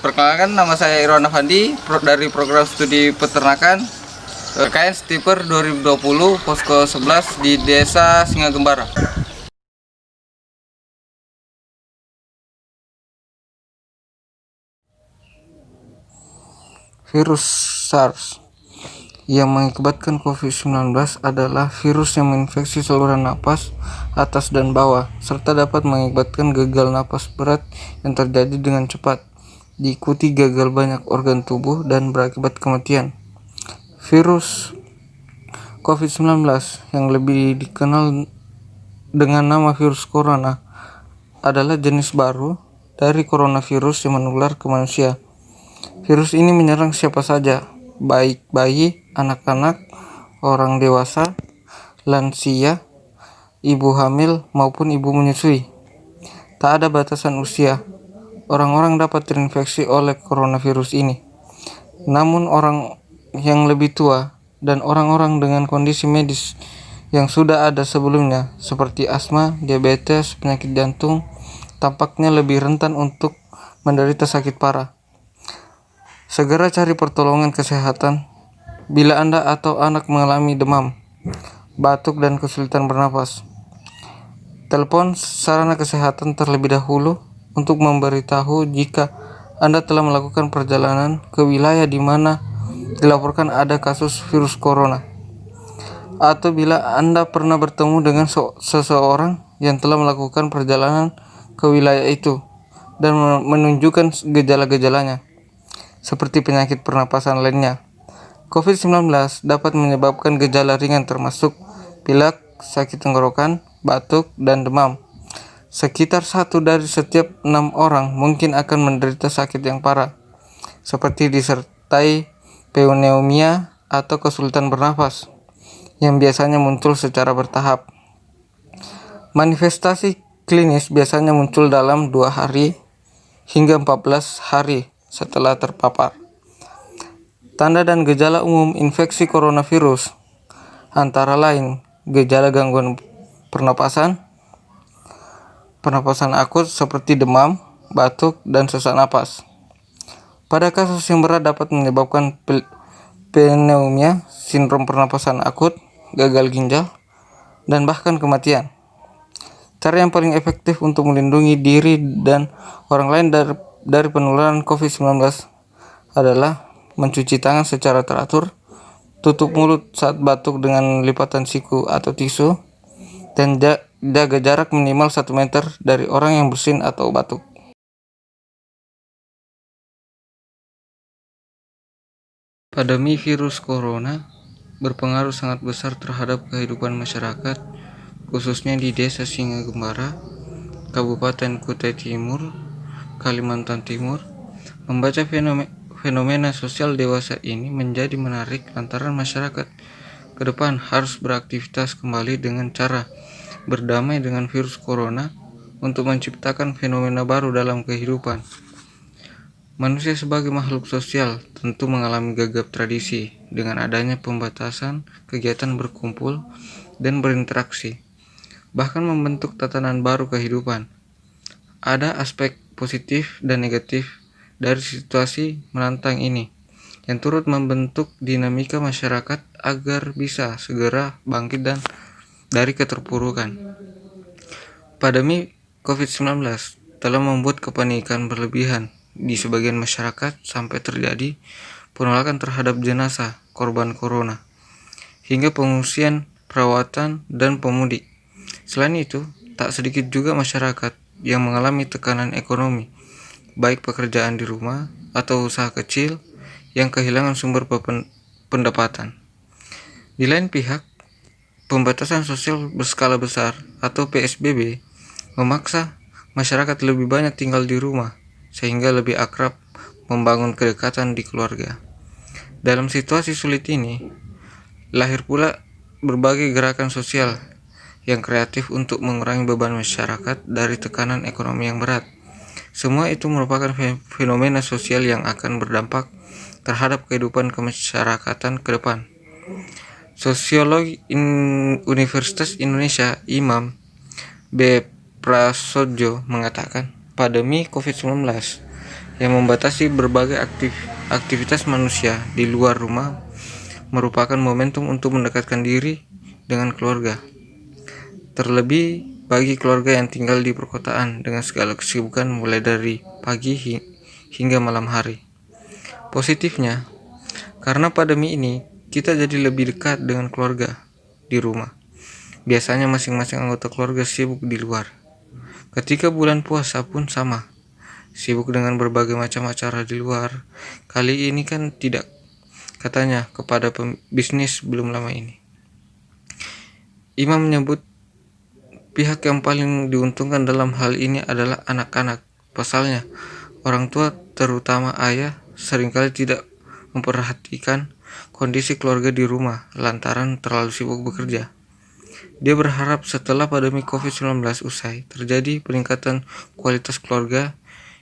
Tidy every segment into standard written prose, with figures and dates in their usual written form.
Perkenalkan, nama saya Irwan Afandi dari program studi peternakan KKN Stiper 2020 Posko 11 di Desa Singagembara. Virus SARS yang mengakibatkan COVID-19 adalah virus yang menginfeksi saluran napas atas dan bawah, serta dapat mengakibatkan gagal napas berat yang terjadi dengan cepat, diikuti gagal banyak organ tubuh dan berakibat kematian. Virus COVID-19 yang lebih dikenal dengan nama virus corona adalah jenis baru dari coronavirus yang menular ke manusia. Virus ini menyerang siapa saja, baik bayi, anak-anak, orang dewasa, lansia, ibu hamil, maupun ibu menyusui. Tak ada batasan usia. Orang-orang dapat terinfeksi oleh coronavirus ini. Namun orang yang lebih tua dan orang-orang dengan kondisi medis yang sudah ada sebelumnya seperti asma, diabetes, penyakit jantung tampaknya lebih rentan untuk menderita sakit parah. Segera cari pertolongan kesehatan bila Anda atau anak mengalami demam, batuk, dan kesulitan bernapas. Telepon sarana kesehatan terlebih dahulu untuk memberitahu jika Anda telah melakukan perjalanan ke wilayah di mana dilaporkan ada kasus virus corona, atau bila Anda pernah bertemu dengan seseorang yang telah melakukan perjalanan ke wilayah itu dan menunjukkan gejala-gejalanya, seperti penyakit pernapasan lainnya. COVID-19 dapat menyebabkan gejala ringan termasuk pilek, sakit tenggorokan, batuk, dan demam. Sekitar 1 dari setiap 6 orang mungkin akan menderita sakit yang parah, seperti disertai pneumonia atau kesulitan bernapas, yang biasanya muncul secara bertahap. Manifestasi klinis biasanya muncul dalam 2 hari hingga 14 hari setelah terpapar. Tanda dan gejala umum infeksi coronavirus antara lain gejala gangguan pernapasan akut seperti demam, batuk, dan sesak napas. Pada kasus yang berat dapat menyebabkan pneumonia, sindrom pernapasan akut, gagal ginjal, dan bahkan kematian. Cara yang paling efektif untuk melindungi diri dan orang lain dari penularan COVID-19 adalah mencuci tangan secara teratur, tutup mulut saat batuk dengan lipatan siku atau tisu, dan jaga jarak minimal 1 meter dari orang yang bersin atau batuk. Pandemi virus corona berpengaruh sangat besar terhadap kehidupan masyarakat, khususnya di Desa Singagembara, Kabupaten Kutai Timur, Kalimantan Timur. Membaca fenomena sosial dewasa ini menjadi menarik lantaran masyarakat ke depan harus beraktivitas kembali dengan cara berdamai dengan virus corona untuk menciptakan fenomena baru dalam kehidupan. Manusia sebagai makhluk sosial tentu mengalami gagap tradisi dengan adanya pembatasan kegiatan berkumpul dan berinteraksi, bahkan membentuk tatanan baru kehidupan. Ada aspek positif dan negatif dari situasi menantang ini, yang turut membentuk dinamika masyarakat agar bisa segera bangkit dari keterpurukan. Pandemi COVID-19 telah membuat kepanikan berlebihan di sebagian masyarakat sampai terjadi penolakan terhadap jenazah korban corona, hingga pengungsian, perawatan, dan pemudik. Selain itu, tak sedikit juga masyarakat yang mengalami tekanan ekonomi, baik pekerjaan di rumah atau usaha kecil yang kehilangan sumber pendapatan. Di lain pihak, pembatasan sosial berskala besar atau PSBB memaksa masyarakat lebih banyak tinggal di rumah sehingga lebih akrab membangun kedekatan di keluarga. Dalam situasi sulit ini, lahir pula berbagai gerakan sosial yang kreatif untuk mengurangi beban masyarakat dari tekanan ekonomi yang berat. Semua itu merupakan fenomena sosial yang akan berdampak terhadap kehidupan kemasyarakatan ke depan. Sosiolog Universitas Indonesia Imam B. Prasojo mengatakan, pandemi COVID-19 yang membatasi berbagai aktivitas manusia di luar rumah merupakan momentum untuk mendekatkan diri dengan keluarga. Terlebih bagi keluarga yang tinggal di perkotaan dengan segala kesibukan mulai dari pagi hingga malam hari. Positifnya, karena pandemi ini kita jadi lebih dekat dengan keluarga di rumah. Biasanya masing-masing anggota keluarga sibuk di luar. Ketika bulan puasa pun sama, sibuk dengan berbagai macam acara di luar. Kali ini kan tidak, katanya kepada pembisnis belum lama ini. Imam menyebut pihak yang paling diuntungkan dalam hal ini adalah anak-anak. Pasalnya, orang tua terutama ayah seringkali tidak memperhatikan kondisi keluarga di rumah lantaran terlalu sibuk bekerja. Dia berharap setelah pandemi COVID-19 usai, terjadi peningkatan kualitas keluarga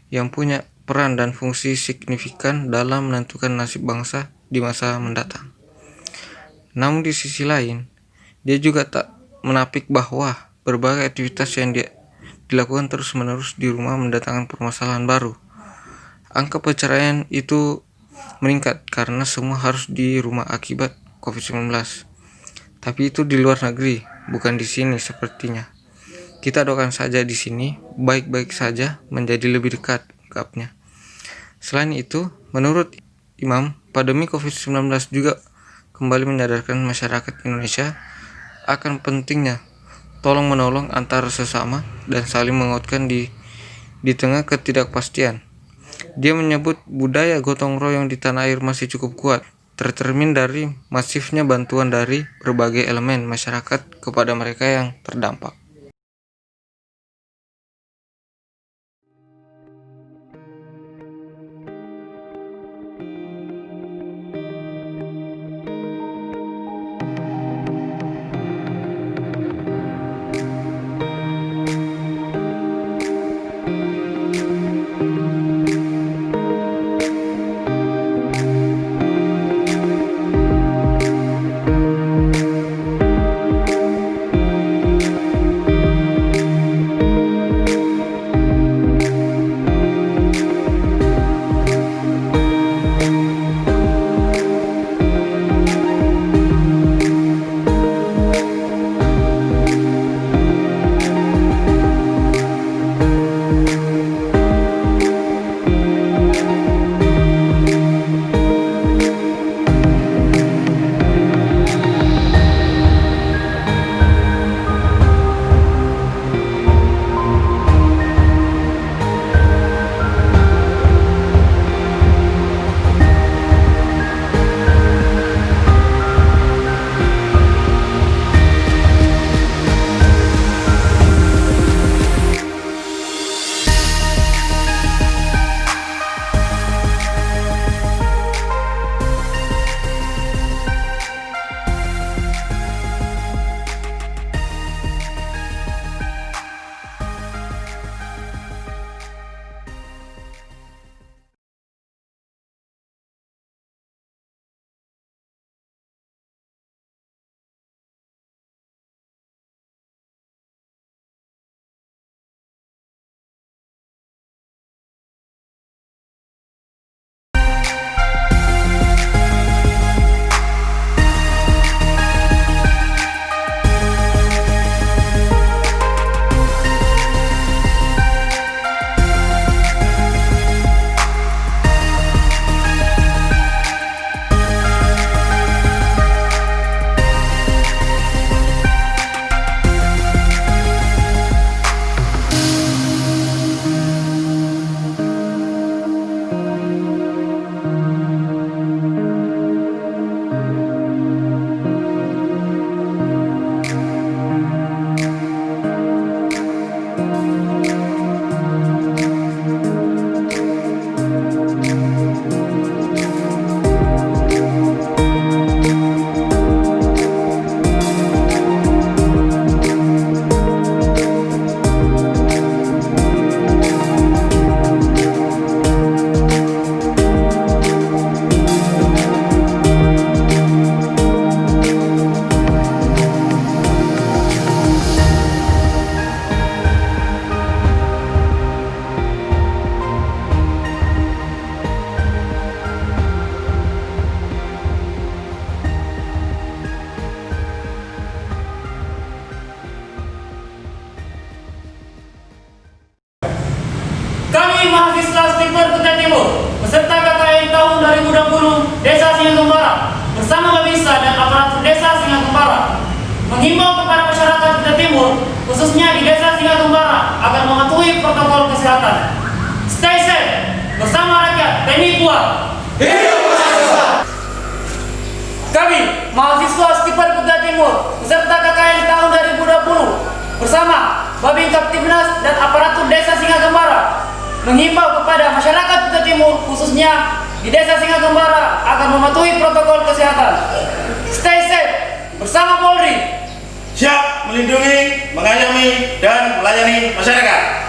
yang punya peran dan fungsi signifikan dalam menentukan nasib bangsa di masa mendatang. Namun di sisi lain, dia juga tak menapik bahwa berbagai aktivitas yang dilakukan terus-menerus di rumah mendatangkan permasalahan baru. Angka perceraian itu meningkat karena semua harus di rumah akibat COVID-19. Tapi itu di luar negeri, bukan di sini sepertinya. Kita doakan saja di sini baik-baik saja menjadi lebih dekat, ungkapnya. Selain itu, menurut Imam, pandemi COVID-19 juga kembali menyadarkan masyarakat Indonesia akan pentingnya tolong-menolong antara sesama dan saling menguatkan di tengah ketidakpastian. Dia menyebut budaya gotong royong di tanah air masih cukup kuat, tercermin dari masifnya bantuan dari berbagai elemen masyarakat kepada mereka yang terdampak. Skipper Kutai Timur beserta KKN tahun 2020 Desa Singgagembara bersama Babinsa dan aparatur Desa Singgagembara menghimbau kepada masyarakat Kutai Timur khususnya di Desa Singgagembara agar mematuhi protokol kesehatan. Stay safe bersama rakyat, TNI kuat. Hidup mahasiswa! Kami, mahasiswa Skipper Kutai Timur beserta KKN tahun 2020 bersama Babin Kaptibnas dan aparatur Desa Singgagembara menghimbau kepada masyarakat Kutai Timur khususnya di Desa Singgagembara agar mematuhi protokol kesehatan. Stay safe bersama Polri. Siap melindungi, mengayomi, dan melayani masyarakat.